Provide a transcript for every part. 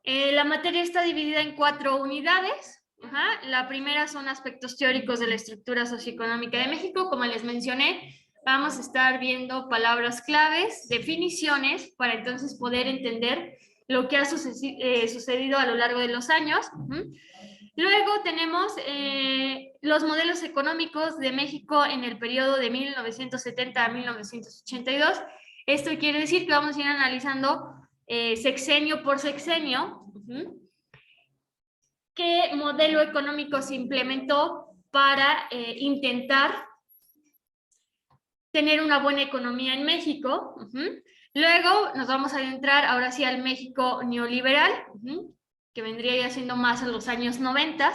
La materia está dividida en 4 unidades. La primera son aspectos teóricos de la estructura socioeconómica de México. Como les mencioné, vamos a estar viendo palabras claves, definiciones, para entonces poder entender lo que ha sucedido a lo largo de los años. Luego tenemos los modelos económicos de México en el periodo de 1970 a 1982. Esto quiere decir que vamos a ir analizando sexenio por sexenio qué modelo económico se implementó para intentar tener una buena economía en México. Luego nos vamos a adentrar ahora sí al México neoliberal, que vendría ya siendo más a los años 90.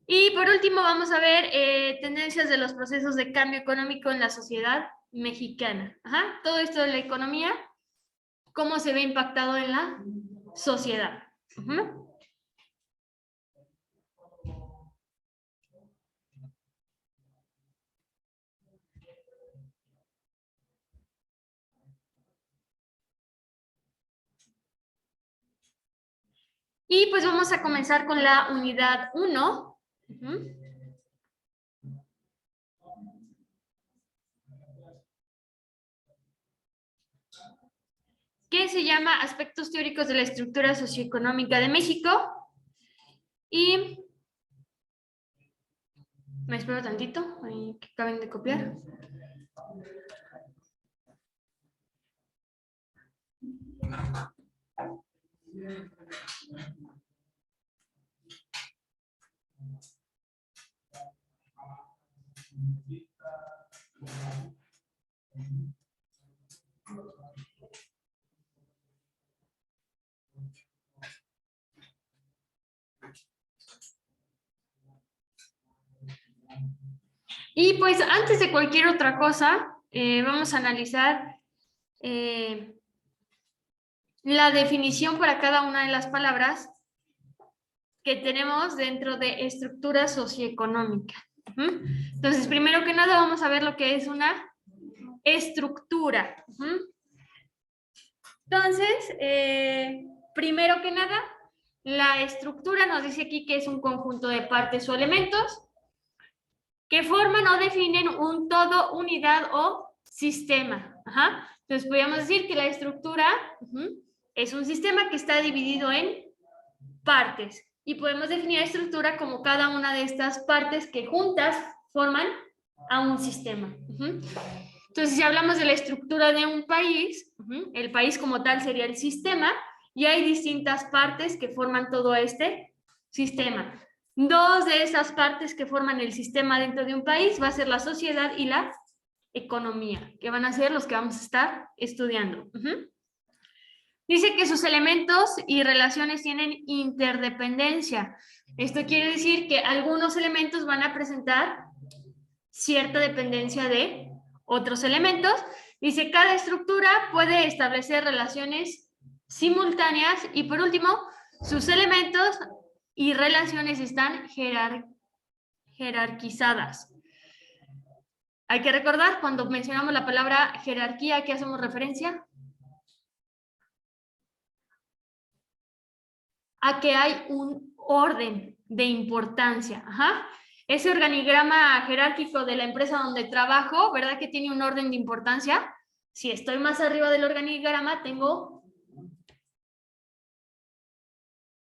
Y por último vamos a ver tendencias de los procesos de cambio económico en la sociedad mexicana. Todo esto de la economía, cómo se ve impactado en la sociedad. Y pues vamos a comenzar con la unidad 1. Que se llama Aspectos teóricos de la estructura socioeconómica de México. Y me espero tantito, ahí que acaben de copiar. Y pues antes de cualquier otra cosa, vamos a analizar la definición para cada una de las palabras que tenemos dentro de estructura socioeconómica. Entonces, primero que nada, vamos a ver lo que es una estructura. Entonces, primero que nada, la estructura nos dice aquí que es un conjunto de partes o elementos que forman o definen un todo, unidad o sistema. Entonces, podríamos decir que la estructura es un sistema que está dividido en partes. Y podemos definir la estructura como cada una de estas partes que juntas forman a un sistema. Entonces, si hablamos de la estructura de un país, el país como tal sería el sistema, y hay distintas partes que forman todo este sistema. Dos de esas partes que forman el sistema dentro de un país va a ser la sociedad y la economía, que van a ser los que vamos a estar estudiando. Dice que sus elementos y relaciones tienen interdependencia. Esto quiere decir que algunos elementos van a presentar cierta dependencia de otros elementos. Dice, cada estructura puede establecer relaciones simultáneas y por último, sus elementos y relaciones están jerarquizadas. Hay que recordar, cuando mencionamos la palabra jerarquía, ¿a qué hacemos referencia? A que hay un orden de importancia. Ese organigrama jerárquico de la empresa donde trabajo, ¿verdad que tiene un orden de importancia? Si estoy más arriba del organigrama, tengo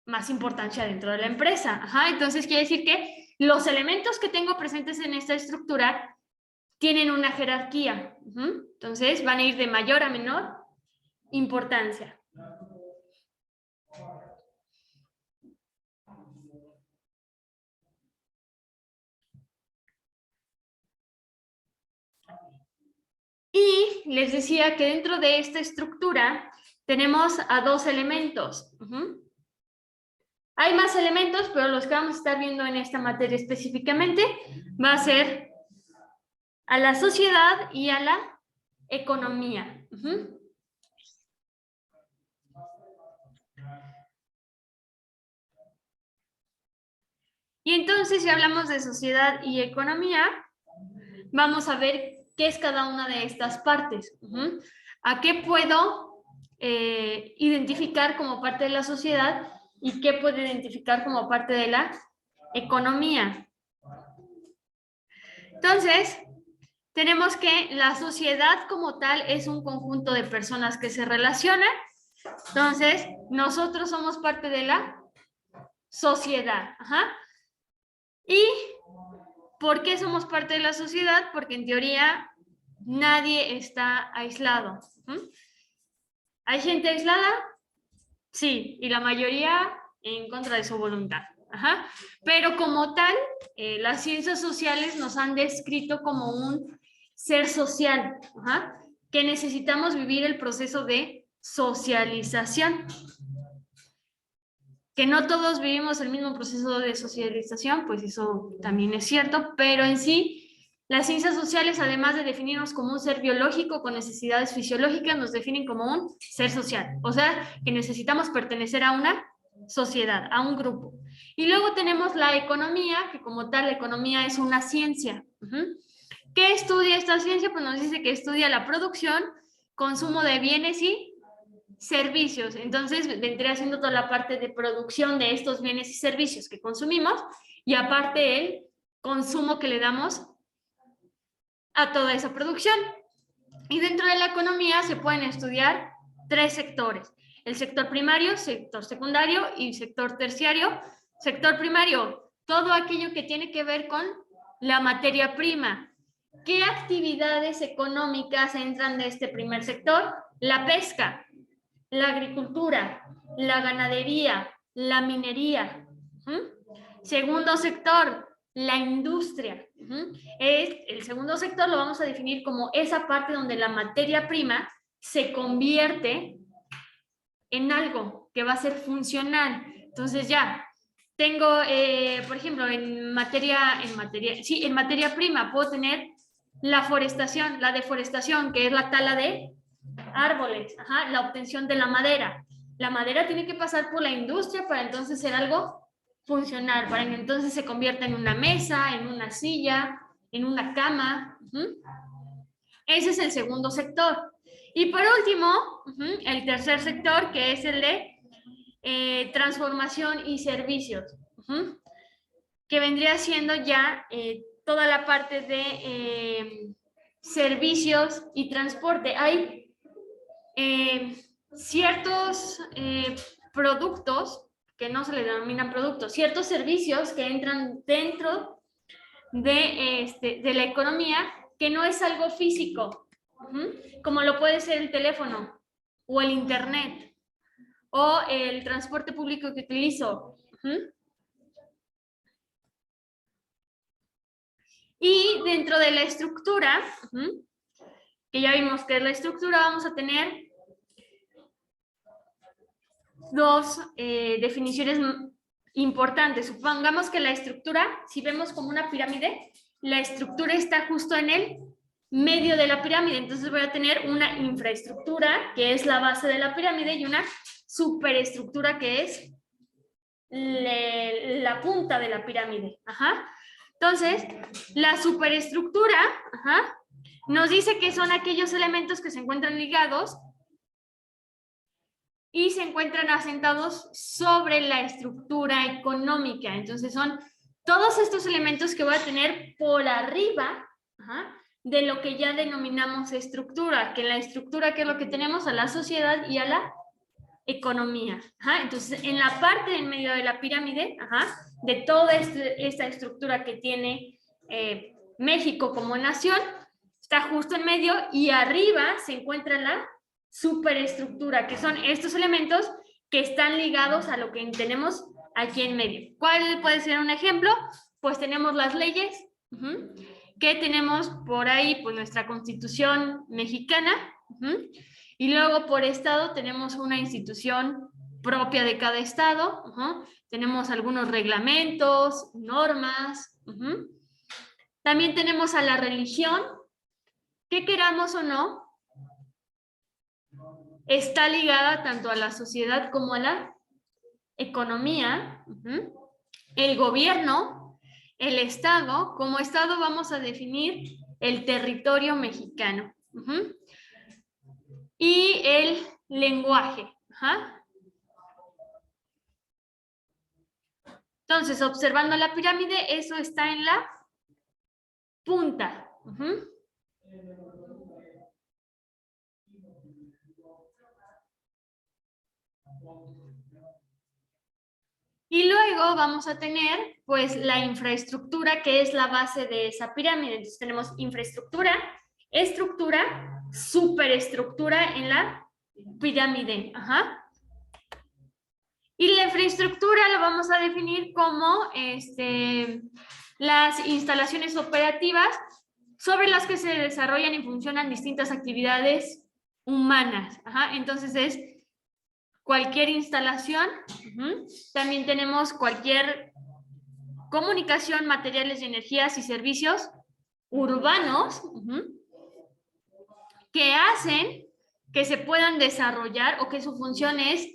más importancia dentro de la empresa. Entonces quiere decir que los elementos que tengo presentes en esta estructura tienen una jerarquía. Entonces van a ir de mayor a menor importancia. Y les decía que dentro de esta estructura tenemos a dos elementos. Hay más elementos, pero los que vamos a estar viendo en esta materia específicamente va a ser a la sociedad y a la economía. Y entonces, si hablamos de sociedad y economía, vamos a ver qué es cada una de estas partes. ¿A qué puedo identificar como parte de la sociedad y qué puede identificar como parte de la economía. Entonces, tenemos que la sociedad como tal es un conjunto de personas que se relacionan. Entonces, nosotros somos parte de la sociedad. Ajá. ¿Y por qué somos parte de la sociedad? Porque en teoría nadie está aislado. ¿Hay gente aislada? Sí, y la mayoría en contra de su voluntad. Ajá. Pero como tal, las ciencias sociales nos han descrito como un ser social, ajá, que necesitamos vivir el proceso de socialización. Que no todos vivimos el mismo proceso de socialización, pues eso también es cierto, pero en sí, las ciencias sociales, además de definirnos como un ser biológico con necesidades fisiológicas, nos definen como un ser social, o sea, que necesitamos pertenecer a una sociedad, a un grupo. Y luego tenemos la economía, que como tal, la economía es una ciencia. ¿Qué estudia esta ciencia? Pues nos dice que estudia la producción, consumo de bienes y servicios. Entonces vendría haciendo toda la parte de producción de estos bienes y servicios que consumimos y aparte el consumo que le damos a toda esa producción. Y dentro de la economía se pueden estudiar 3 sectores: el sector primario, sector secundario y sector terciario. Sector primario, todo aquello que tiene que ver con la materia prima. ¿Qué actividades económicas entran de este primer sector? La pesca, la agricultura, la ganadería, la minería. Segundo sector, la industria. El segundo sector lo vamos a definir como esa parte donde la materia prima se convierte en algo que va a ser funcional. Entonces ya, tengo, por ejemplo, en materia prima puedo tener la forestación, la deforestación, que es la tala de árboles, ajá, la obtención de la madera. La madera tiene que pasar por la industria para entonces ser algo funcional, para que entonces se convierta en una mesa, en una silla, en una cama. Ese es el segundo sector. Y por último, el tercer sector, que es el de transformación y servicios, que vendría siendo ya toda la parte de servicios y transporte. Hay ciertos productos que no se le denominan productos, ciertos servicios que entran dentro de la economía que no es algo físico, como lo puede ser el teléfono o el internet o el transporte público que utilizo. Y dentro de la estructura, que ya vimos que es la estructura, vamos a tener 2 definiciones importantes. Supongamos que la estructura, si vemos como una pirámide, la estructura está justo en el medio de la pirámide. Entonces voy a tener una infraestructura, que es la base de la pirámide, y una superestructura, que es la punta de la pirámide. Ajá. Entonces, la superestructura, nos dice que son aquellos elementos que se encuentran ligados y se encuentran asentados sobre la estructura económica. Entonces son todos estos elementos que voy a tener por arriba de lo que ya denominamos estructura, que en la estructura, ¿qué es lo que tenemos? A la sociedad y a la economía. Entonces, en la parte en medio de la pirámide, de toda esta estructura que tiene México como nación, está justo en medio y arriba se encuentra la superestructura, que son estos elementos que están ligados a lo que tenemos aquí en medio. ¿Cuál puede ser un ejemplo? Pues tenemos las leyes, que tenemos por ahí, pues nuestra Constitución mexicana, y luego por estado tenemos una institución propia de cada estado, tenemos algunos reglamentos, normas, también tenemos a la religión, que queramos o no, está ligada tanto a la sociedad como a la economía. El gobierno, el Estado. Como Estado vamos a definir el territorio mexicano. Y el lenguaje. Ajá. Entonces, observando la pirámide, eso está en la punta. Ujú. Y luego vamos a tener, pues, la infraestructura, que es la base de esa pirámide. Entonces, tenemos infraestructura, estructura, superestructura en la pirámide. Ajá. Y la infraestructura lo vamos a definir como las instalaciones operativas sobre las que se desarrollan y funcionan distintas actividades humanas. Ajá. Entonces es cualquier instalación. También tenemos cualquier comunicación, materiales y energías y servicios urbanos que hacen que se puedan desarrollar o que su función es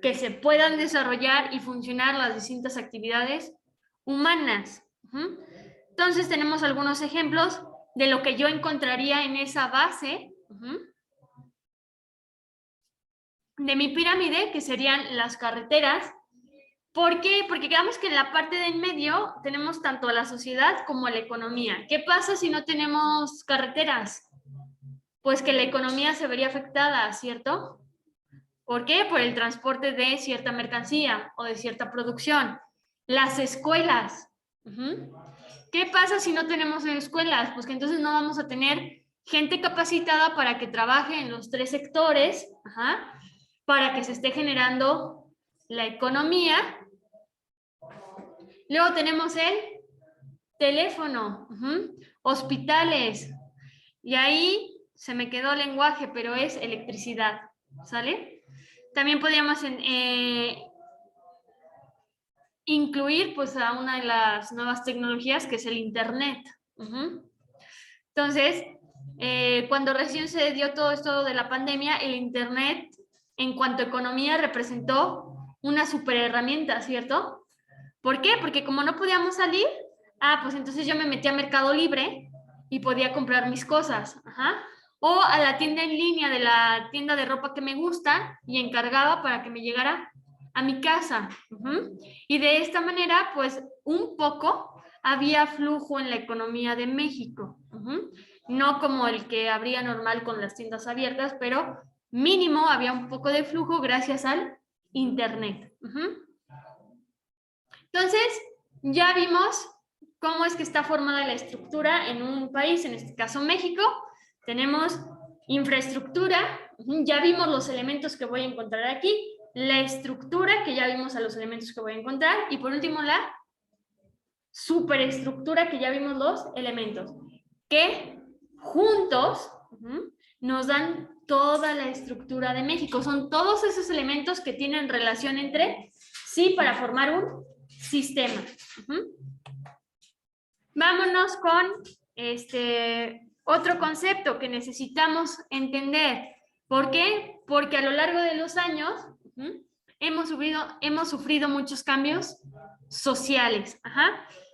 que se puedan desarrollar y funcionar las distintas actividades humanas. Entonces tenemos algunos ejemplos de lo que yo encontraría en esa base de mi pirámide, que serían las carreteras. ¿Por qué? Porque digamos que en la parte de en medio tenemos tanto a la sociedad como a la economía. ¿Qué pasa si no tenemos carreteras? Pues que la economía se vería afectada, ¿cierto? ¿Por qué? Por el transporte de cierta mercancía o de cierta producción. Las escuelas. ¿Qué pasa si no tenemos escuelas? Pues que entonces no vamos a tener gente capacitada para que trabaje en los tres sectores, para que se esté generando la economía. Luego tenemos el teléfono, hospitales, y ahí se me quedó lenguaje, pero es electricidad, ¿sale? También podríamos incluir pues a una de las nuevas tecnologías que es el internet. Entonces, cuando recién se dio todo esto de la pandemia, el internet en cuanto a economía representó una super herramienta, ¿cierto? ¿Por qué? Porque como no podíamos salir, pues entonces yo me metí a Mercado Libre y podía comprar mis cosas. O a la tienda en línea de la tienda de ropa que me gusta y encargaba para que me llegara a mi casa. Y de esta manera, pues un poco había flujo en la economía de México. No como el que habría normal con las tiendas abiertas, pero mínimo había un poco de flujo gracias al internet. Entonces, ya vimos cómo es que está formada la estructura en un país, en este caso México. Tenemos infraestructura, ya vimos los elementos que voy a encontrar aquí, la estructura, que ya vimos a los elementos que voy a encontrar, y por último la superestructura, que ya vimos los elementos, que juntos nos dan toda la estructura de México. Son todos esos elementos que tienen relación entre sí para formar un sistema. Vámonos con otro concepto que necesitamos entender. ¿Por qué? Porque a lo largo de los años hemos sufrido muchos cambios sociales.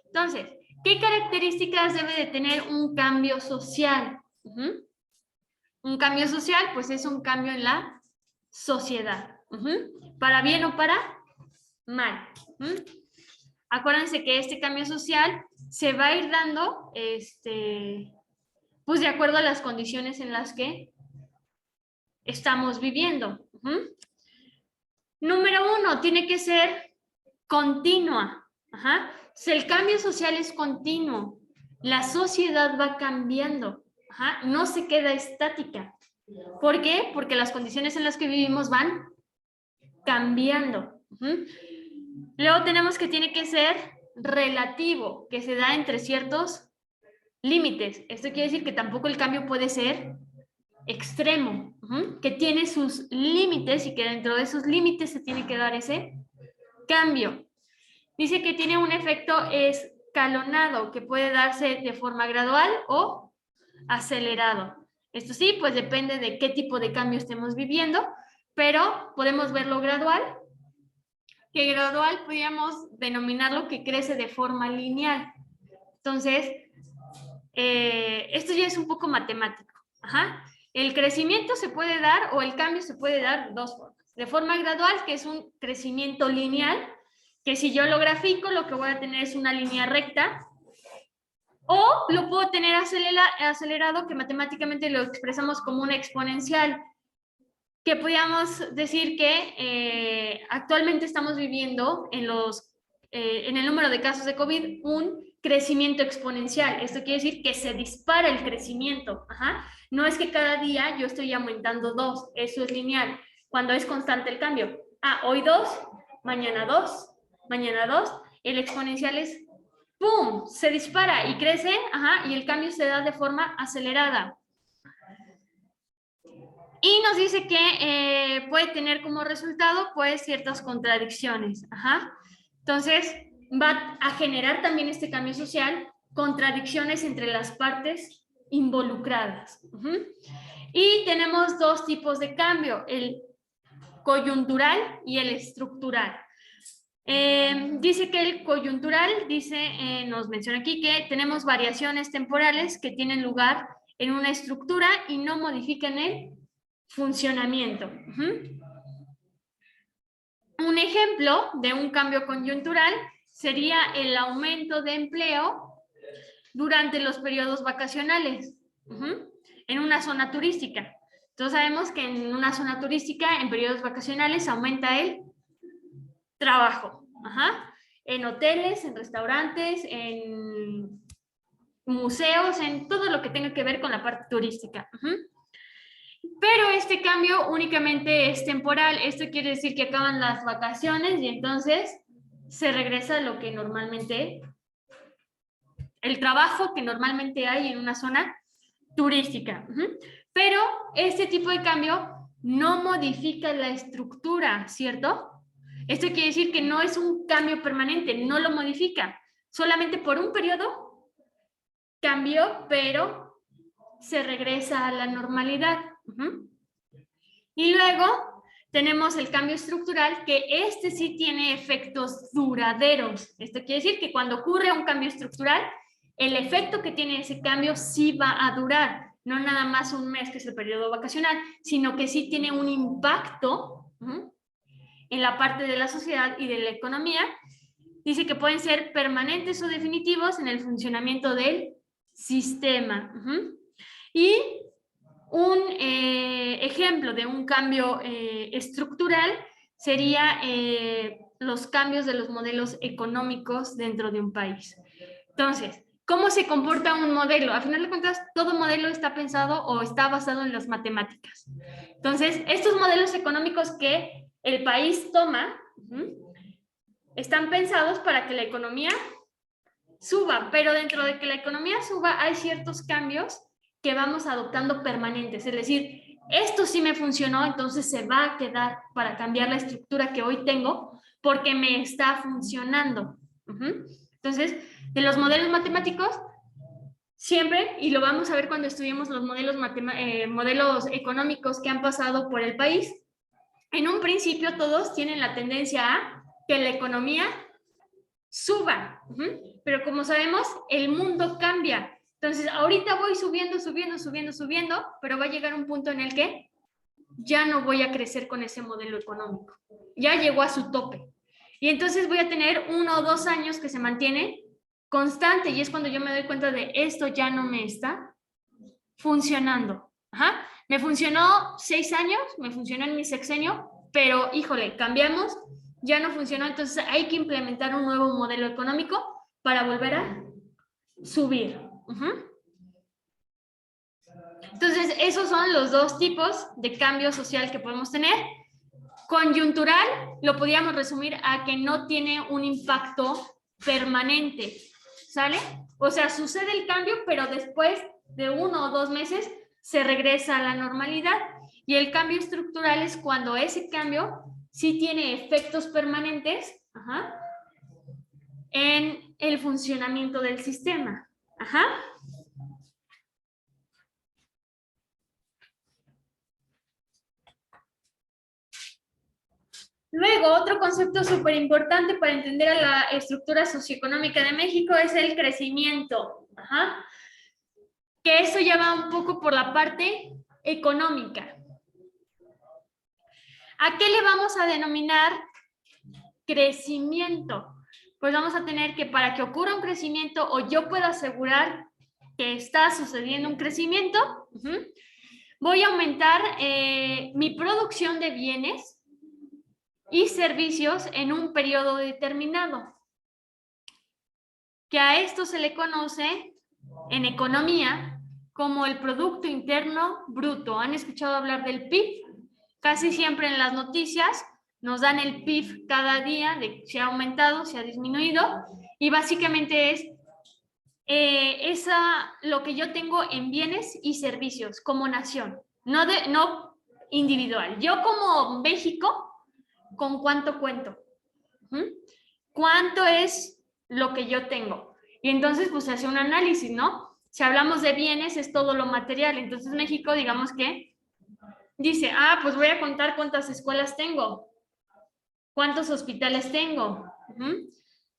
Entonces, ¿qué características debe de tener un cambio social? Un cambio social, pues es un cambio en la sociedad. Para bien o para mal. Acuérdense que este cambio social se va a ir dando pues de acuerdo a las condiciones en las que estamos viviendo. Número 1, tiene que ser continua. Si el cambio social es continuo, la sociedad va cambiando, no se queda estática. ¿Por qué? Porque las condiciones en las que vivimos van cambiando. Luego tenemos que tiene que ser relativo, que se da entre ciertos límites. Esto quiere decir que tampoco el cambio puede ser extremo, que tiene sus límites y que dentro de esos límites se tiene que dar ese cambio. Dice que tiene un efecto escalonado, que puede darse de forma gradual o acelerado. Esto sí, pues depende de qué tipo de cambio estemos viviendo, pero podemos verlo gradual, que gradual podríamos denominarlo que crece de forma lineal. Entonces, esto ya es un poco matemático. El crecimiento se puede dar o el cambio se puede dar de dos formas. De forma gradual, que es un crecimiento lineal, que si yo lo grafico, lo que voy a tener es una línea recta, o lo puedo tener acelerado, que matemáticamente lo expresamos como una exponencial, que podríamos decir que actualmente estamos viviendo en el número de casos de COVID un crecimiento exponencial. Esto quiere decir que se dispara el crecimiento. Ajá. No es que cada día yo estoy aumentando 2, eso es lineal, cuando es constante el cambio. Hoy 2, mañana 2, mañana 2, el exponencial es ¡pum! Se dispara y crece, y el cambio se da de forma acelerada. Y nos dice que puede tener como resultado, pues, ciertas contradicciones. Entonces, va a generar también este cambio social contradicciones entre las partes involucradas. Y tenemos dos tipos de cambio, el coyuntural y el estructural. Dice que el coyuntural, nos menciona aquí que tenemos variaciones temporales que tienen lugar en una estructura y no modifican el funcionamiento. Un ejemplo de un cambio coyuntural sería el aumento de empleo durante los periodos vacacionales en una zona turística. Entonces sabemos que en una zona turística, en periodos vacacionales, aumenta el trabajo. En hoteles, en restaurantes, en museos, en todo lo que tenga que ver con la parte turística. Pero este cambio únicamente es temporal. Esto quiere decir que acaban las vacaciones y entonces se regresa a lo que normalmente, el trabajo que normalmente hay en una zona turística. Pero este tipo de cambio no modifica la estructura, ¿cierto? Esto quiere decir que no es un cambio permanente, no lo modifica. Solamente por un periodo cambió, pero se regresa a la normalidad. Y luego tenemos el cambio estructural, que este sí tiene efectos duraderos. Esto quiere decir que cuando ocurre un cambio estructural, el efecto que tiene ese cambio sí va a durar. No nada más un mes, que es el periodo vacacional, sino que sí tiene un impacto en la parte de la sociedad y de la economía. Dice que pueden ser permanentes o definitivos en el funcionamiento del sistema. Y un ejemplo de un cambio estructural sería los cambios de los modelos económicos dentro de un país. Entonces, ¿cómo se comporta un modelo? A final de cuentas, todo modelo está pensado o está basado en las matemáticas. Entonces, estos modelos económicos que el país toma están pensados para que la economía suba, pero dentro de que la economía suba hay ciertos cambios que vamos adoptando permanentes, es decir, esto sí me funcionó, entonces se va a quedar para cambiar la estructura que hoy tengo porque me está funcionando. Entonces, de los modelos matemáticos, siempre, y lo vamos a ver cuando estudiemos los modelos económicos que han pasado por el país, en un principio todos tienen la tendencia a que la economía suba, pero como sabemos, el mundo cambia. Entonces, ahorita voy subiendo, pero va a llegar un punto en el que ya no voy a crecer con ese modelo económico. Ya llegó a su tope. Y entonces voy a tener 1 o 2 años que se mantiene constante y es cuando yo me doy cuenta de esto ya no me está funcionando. Me funcionó 6 años, me funcionó en mi sexenio, pero híjole, cambiamos, ya no funcionó, entonces hay que implementar un nuevo modelo económico para volver a subir. Entonces, esos son los dos tipos de cambio social que podemos tener. Coyuntural lo podríamos resumir a que no tiene un impacto permanente, ¿sale? O sea, sucede el cambio, pero después de 1 o 2 meses se regresa a la normalidad. Y el cambio estructural es cuando ese cambio sí tiene efectos permanentes en el funcionamiento del sistema. Luego, otro concepto súper importante para entender a la estructura socioeconómica de México es el crecimiento. Que eso ya va un poco por la parte económica. ¿A qué le vamos a denominar crecimiento? Pues vamos a tener que para que ocurra un crecimiento o yo pueda asegurar que está sucediendo un crecimiento, voy a aumentar mi producción de bienes y servicios en un periodo determinado, que a esto se le conoce en economía como el Producto Interno Bruto. ¿Han escuchado hablar del PIB? Casi siempre en las noticias nos dan el PIB cada día, de si ha aumentado, si ha disminuido, y básicamente es lo que yo tengo en bienes y servicios como nación, no individual. Yo como México, ¿con cuánto cuento? ¿Cuánto es lo que yo tengo? Y entonces pues se hace un análisis, ¿no? Si hablamos de bienes es todo lo material, entonces México digamos que dice, pues voy a contar cuántas escuelas tengo, cuántos hospitales tengo,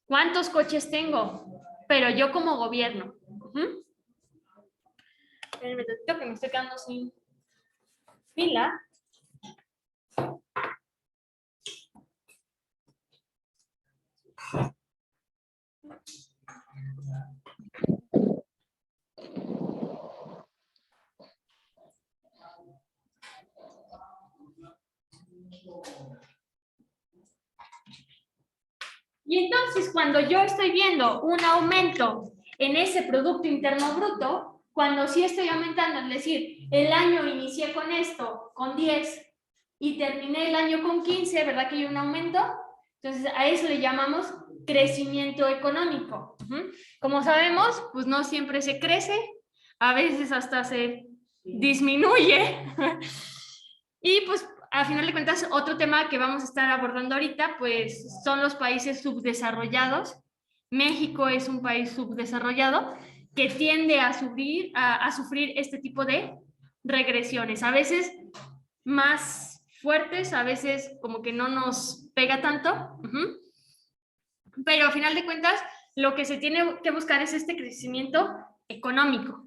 cuántos coches tengo, pero yo como gobierno. Espérenme tantito que me estoy quedando sin pila. Y entonces, cuando yo estoy viendo un aumento en ese Producto Interno Bruto, cuando sí estoy aumentando, es decir, el año inicié con esto, con 10, y terminé el año con 15, ¿verdad que hay un aumento? Entonces, a eso le llamamos crecimiento económico. Como sabemos, pues no siempre se crece, a veces hasta se disminuye. Y pues a final de cuentas, otro tema que vamos a estar abordando ahorita, pues son los países subdesarrollados. México es un país subdesarrollado que tiende a sufrir este tipo de regresiones, a veces más fuertes, a veces como que no nos pega tanto, pero a final de cuentas, lo que se tiene que buscar es este crecimiento económico,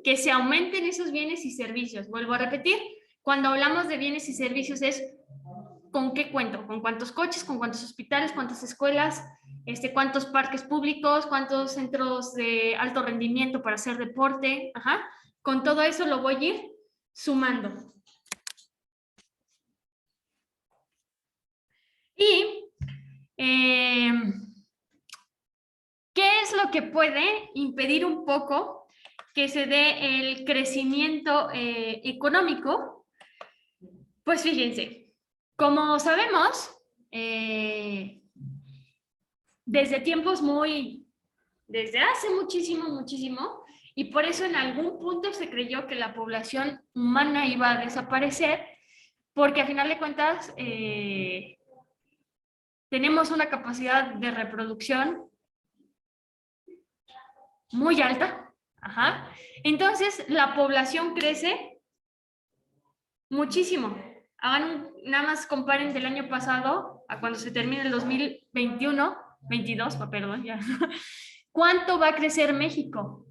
que se aumenten esos bienes y servicios. Vuelvo a repetir, cuando hablamos de bienes y servicios es ¿con qué cuento? ¿Con cuántos coches? ¿Con cuántos hospitales? ¿Cuántas escuelas? ¿Cuántos parques públicos? ¿Cuántos centros de alto rendimiento para hacer deporte? Con todo eso lo voy a ir sumando. Y ¿qué es lo que puede impedir un poco que se dé el crecimiento económico? Pues fíjense, como sabemos, desde hace muchísimo, y por eso en algún punto se creyó que la población humana iba a desaparecer, porque a final de cuentas tenemos una capacidad de reproducción muy alta. Entonces la población crece muchísimo. Nada más comparen del año pasado a cuando se termine el 2021, 22, perdón, ya. ¿Cuánto va a crecer México?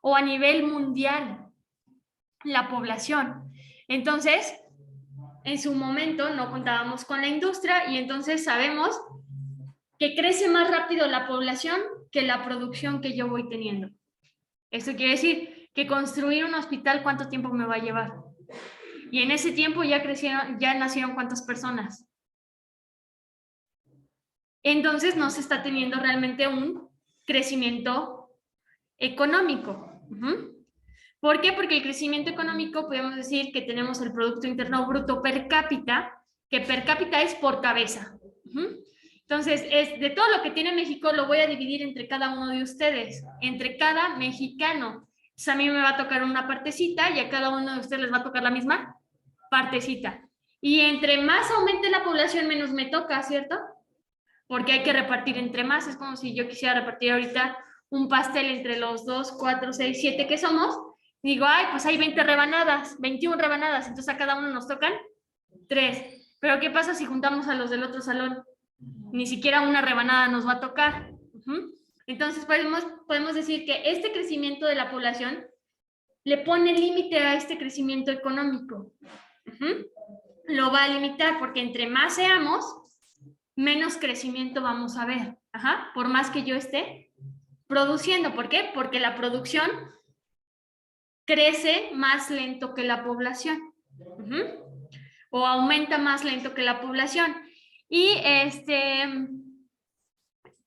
O a nivel mundial, la población. Entonces, en su momento no contábamos con la industria y entonces sabemos que crece más rápido la población que la producción que yo voy teniendo. Esto quiere decir que construir un hospital, ¿cuánto tiempo me va a llevar? Y en ese tiempo ya nacieron ¿cuántas personas? Entonces no se está teniendo realmente un crecimiento económico. ¿Por qué? Porque el crecimiento económico podemos decir que tenemos el Producto Interno Bruto per cápita, que per cápita es por cabeza. Entonces, de todo lo que tiene México, lo voy a dividir entre cada uno de ustedes, entre cada mexicano. Entonces, a mí me va a tocar una partecita y a cada uno de ustedes les va a tocar la misma partecita. Y entre más aumente la población, menos me toca, ¿cierto? Porque hay que repartir entre más. Es como si yo quisiera repartir ahorita un pastel entre los 2, 4, 6, 7 que somos. Digo, pues hay 20 rebanadas, 21 rebanadas, entonces a cada uno nos tocan 3. Pero ¿qué pasa si juntamos a los del otro salón? Ni siquiera una rebanada nos va a tocar. Entonces podemos decir que este crecimiento de la población le pone límite a este crecimiento económico. Lo va a limitar porque entre más seamos, menos crecimiento vamos a ver. Por más que yo esté produciendo. ¿Por qué? Porque la producción crece más lento que la población. O aumenta más lento que la población. Y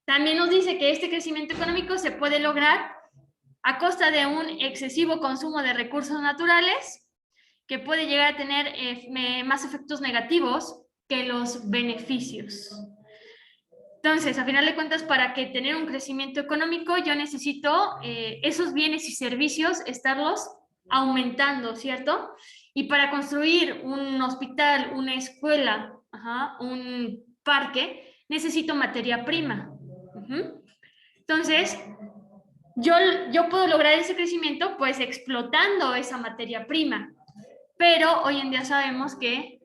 también nos dice que este crecimiento económico se puede lograr a costa de un excesivo consumo de recursos naturales que puede llegar a tener más efectos negativos que los beneficios. Entonces, a final de cuentas, para que tener un crecimiento económico, yo necesito esos bienes y servicios estarlos aumentando, ¿cierto? Y para construir un hospital, una escuela, un parque, necesito materia prima. Entonces, yo puedo lograr ese crecimiento pues explotando esa materia prima. Pero hoy en día sabemos que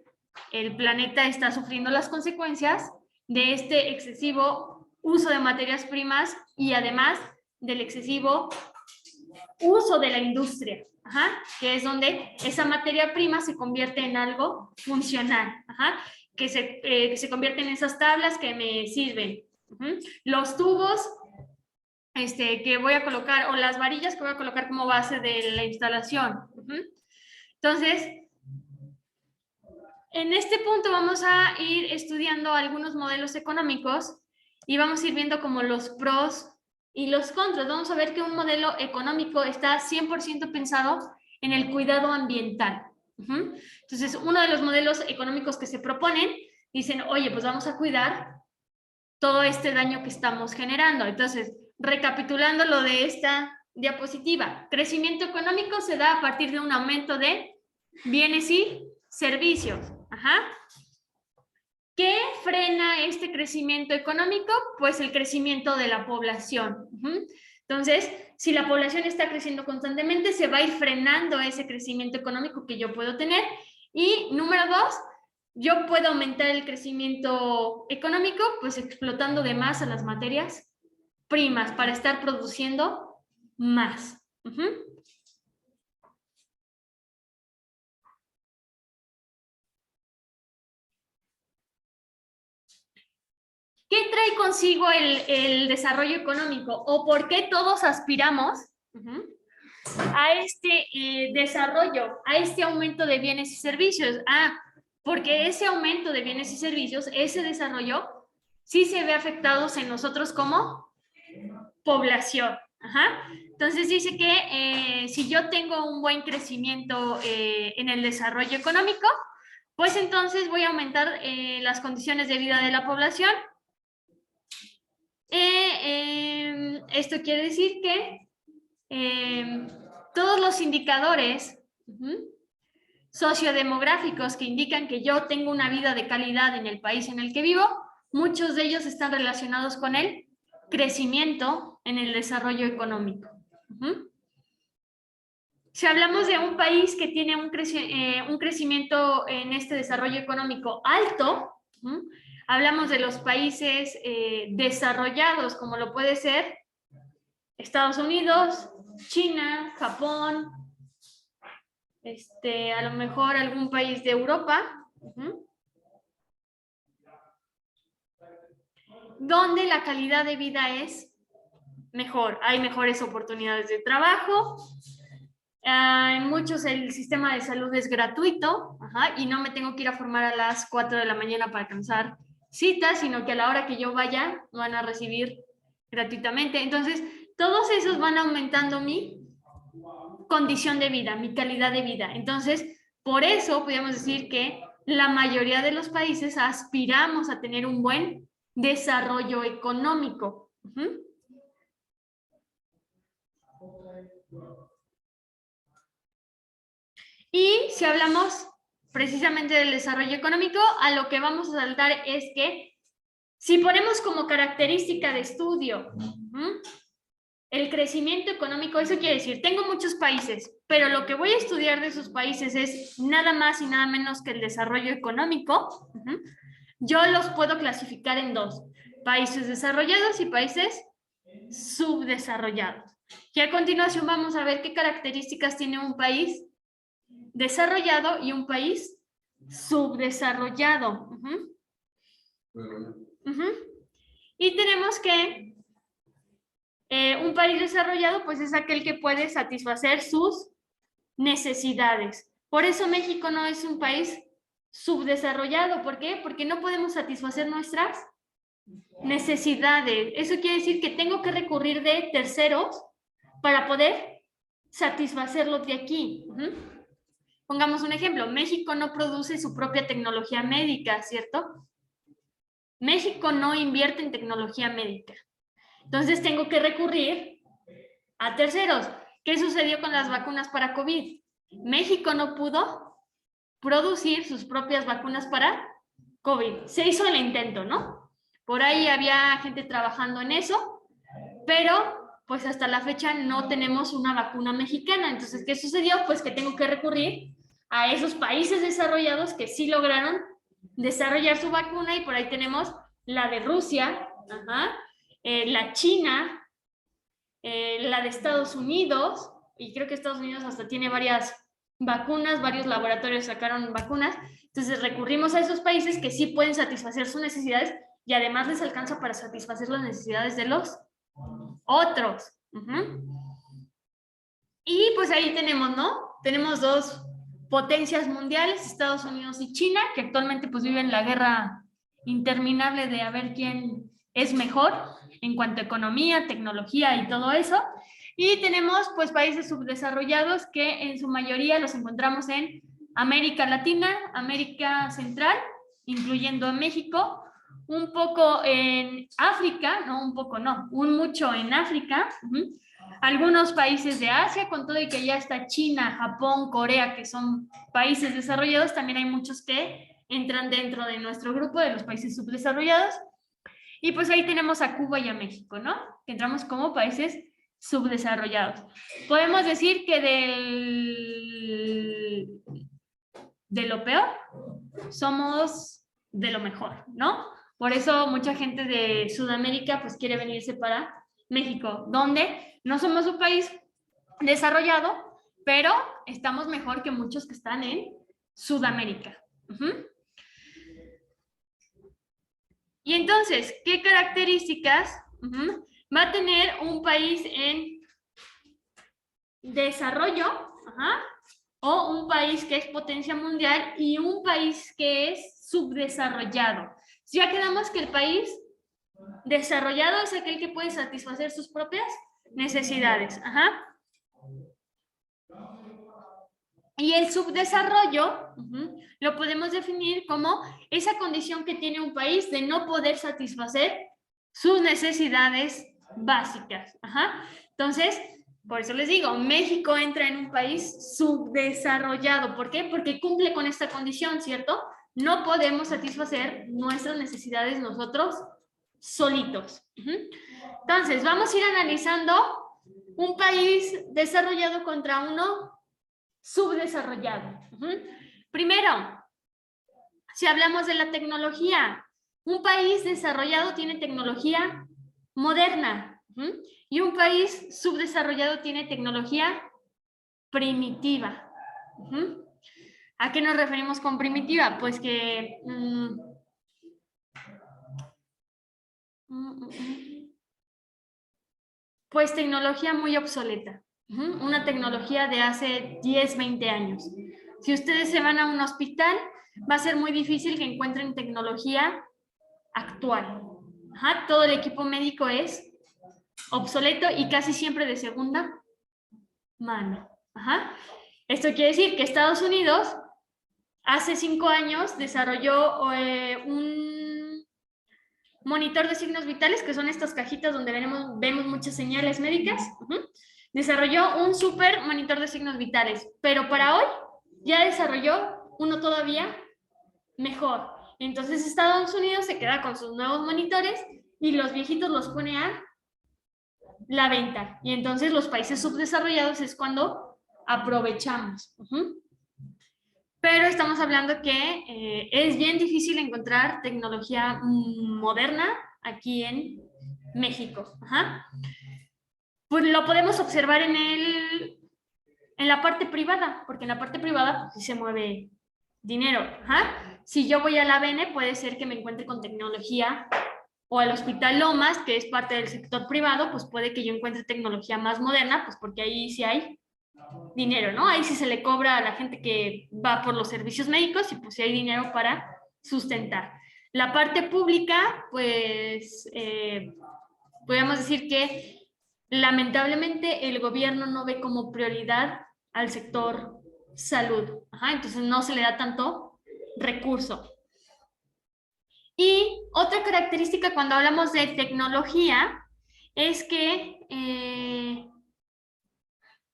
el planeta está sufriendo las consecuencias de este excesivo uso de materias primas y además del excesivo uso de la industria, que es donde esa materia prima se convierte en algo funcional, que se convierte en esas tablas que me sirven. Los tubos que voy a colocar o las varillas que voy a colocar como base de la instalación. Entonces, en este punto vamos a ir estudiando algunos modelos económicos y vamos a ir viendo como los pros y los contras. Vamos a ver que un modelo económico está 100% pensado en el cuidado ambiental. Entonces, uno de los modelos económicos que se proponen, dicen, oye, pues vamos a cuidar todo este daño que estamos generando. Entonces, recapitulando lo de esta diapositiva, crecimiento económico se da a partir de un aumento de bienes y servicios. ¿Qué frena este crecimiento económico? Pues el crecimiento de la población. Entonces, si la población está creciendo constantemente, se va a ir frenando ese crecimiento económico que yo puedo tener. Y número 2, yo puedo aumentar el crecimiento económico, pues explotando de más a las materias primas para estar produciendo más. ¿Qué trae consigo el desarrollo económico? ¿O por qué todos aspiramos a este desarrollo, a este aumento de bienes y servicios? Porque ese aumento de bienes y servicios, ese desarrollo, sí se ve afectados en nosotros como población. Entonces dice que si yo tengo un buen crecimiento en el desarrollo económico, pues entonces voy a aumentar las condiciones de vida de la población. Esto quiere decir que todos los indicadores sociodemográficos que indican que yo tengo una vida de calidad en el país en el que vivo, muchos de ellos están relacionados con el crecimiento en el desarrollo económico. Si hablamos de un país que tiene un crecimiento en este desarrollo económico alto, hablamos de los países desarrollados, como lo puede ser Estados Unidos, China, Japón, a lo mejor algún país de Europa, donde la calidad de vida es mejor. Hay mejores oportunidades de trabajo. En muchos el sistema de salud es gratuito, y no me tengo que ir a formar a las 4 de la mañana para alcanzar citas, sino que a la hora que yo vaya van a recibir gratuitamente. Entonces, todos esos van aumentando mi condición de vida, mi calidad de vida. Entonces, por eso podemos decir que la mayoría de los países aspiramos a tener un buen desarrollo económico. Y si hablamos precisamente del desarrollo económico, a lo que vamos a saltar es que si ponemos como característica de estudio el crecimiento económico, eso quiere decir, tengo muchos países, pero lo que voy a estudiar de esos países es nada más y nada menos que el desarrollo económico. Yo los puedo clasificar en dos: países desarrollados y países subdesarrollados. Y a continuación vamos a ver qué características tiene un país desarrollado y un país subdesarrollado. Y tenemos que un país desarrollado pues es aquel que puede satisfacer sus necesidades. Por eso México no es un país subdesarrollado. ¿Por qué? Porque no podemos satisfacer nuestras necesidades. Eso quiere decir que tengo que recurrir de terceros para poder satisfacerlos de aquí. Pongamos un ejemplo. México no produce su propia tecnología médica, ¿cierto? México no invierte en tecnología médica. Entonces tengo que recurrir a terceros. ¿Qué sucedió con las vacunas para COVID? México no pudo producir sus propias vacunas para COVID. Se hizo el intento, ¿no? Por ahí había gente trabajando en eso, pero pues hasta la fecha no tenemos una vacuna mexicana. Entonces, ¿qué sucedió? Pues que tengo que recurrir a esos países desarrollados que sí lograron desarrollar su vacuna, y por ahí tenemos la de Rusia, la China, la de Estados Unidos, y creo que Estados Unidos hasta tiene varias vacunas, varios laboratorios sacaron vacunas. Entonces recurrimos a esos países que sí pueden satisfacer sus necesidades y además les alcanza para satisfacer las necesidades de los otros. Y pues ahí tenemos, ¿no? Tenemos dos potencias mundiales, Estados Unidos y China, que actualmente pues viven la guerra interminable de a ver quién es mejor en cuanto a economía, tecnología y todo eso. Y tenemos pues países subdesarrollados que en su mayoría los encontramos en América Latina, América Central, incluyendo a México, un poco en África, no un poco, no, un mucho en África, algunos países de Asia, con todo y que ya está China, Japón, Corea, que son países desarrollados, también hay muchos que entran dentro de nuestro grupo de los países subdesarrollados. Y pues ahí tenemos a Cuba y a México, ¿no? Que entramos como países subdesarrollados. Podemos decir que de lo peor somos de lo mejor, ¿no? Por eso mucha gente de Sudamérica pues quiere venirse para México, donde no somos un país desarrollado, pero estamos mejor que muchos que están en Sudamérica. Y entonces, ¿qué características va a tener un país en desarrollo o un país que es potencia mundial y un país que es subdesarrollado? Ya quedamos que el país desarrollado es aquel que puede satisfacer sus propias necesidades. Y el subdesarrollo lo podemos definir como esa condición que tiene un país de no poder satisfacer sus necesidades básicas. Entonces, por eso les digo, México entra en un país subdesarrollado. ¿Por qué? Porque cumple con esta condición, ¿cierto? No podemos satisfacer nuestras necesidades nosotros solitos. Entonces, vamos a ir analizando un país desarrollado contra uno subdesarrollado. Primero, si hablamos de la tecnología, un país desarrollado tiene tecnología moderna y un país subdesarrollado tiene tecnología primitiva. ¿A qué nos referimos con primitiva? Pues que pues tecnología muy obsoleta. Una tecnología de hace 10, 20 años. Si ustedes se van a un hospital, va a ser muy difícil que encuentren tecnología actual. Todo el equipo médico es obsoleto y casi siempre de segunda mano. Esto quiere decir que Estados Unidos hace 5 años desarrolló un monitor de signos vitales, que son estas cajitas donde vemos muchas señales médicas. Desarrolló un super monitor de signos vitales, pero para hoy ya desarrolló uno todavía mejor. Entonces Estados Unidos se queda con sus nuevos monitores y los viejitos los pone a la venta. Y entonces los países subdesarrollados es cuando aprovechamos. Pero estamos hablando que es bien difícil encontrar tecnología moderna aquí en México. Pues lo podemos observar en la parte privada, porque en la parte privada pues, sí se mueve dinero. Ajá. Si yo voy a la Bene, puede ser que me encuentre con tecnología, o al Hospital Lomas, que es parte del sector privado, pues puede que yo encuentre tecnología más moderna, pues porque ahí sí hay dinero, ¿no? Ahí sí se le cobra a la gente que va por los servicios médicos y pues sí hay dinero para sustentar. La parte pública, pues podríamos decir que lamentablemente el gobierno no ve como prioridad al sector salud. Ajá, entonces no se le da tanto recurso. Y otra característica cuando hablamos de tecnología es que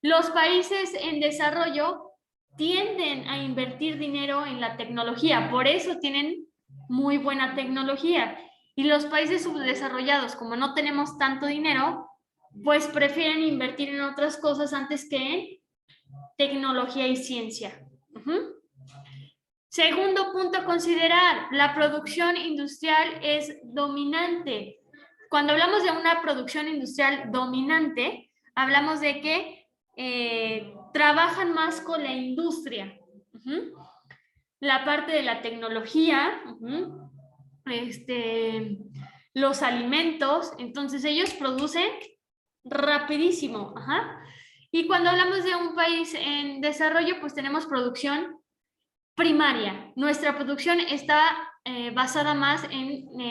los países en desarrollo tienden a invertir dinero en la tecnología, por eso tienen muy buena tecnología. Y los países subdesarrollados, como no tenemos tanto dinero, pues prefieren invertir en otras cosas antes que en tecnología y ciencia. Segundo punto a considerar, la producción industrial es dominante. Cuando hablamos de una producción industrial dominante, hablamos de que trabajan más con la industria. La parte de la tecnología, los alimentos, entonces ellos producen rapidísimo. Y cuando hablamos de un país en desarrollo, pues tenemos producción primaria. Nuestra producción está basada más en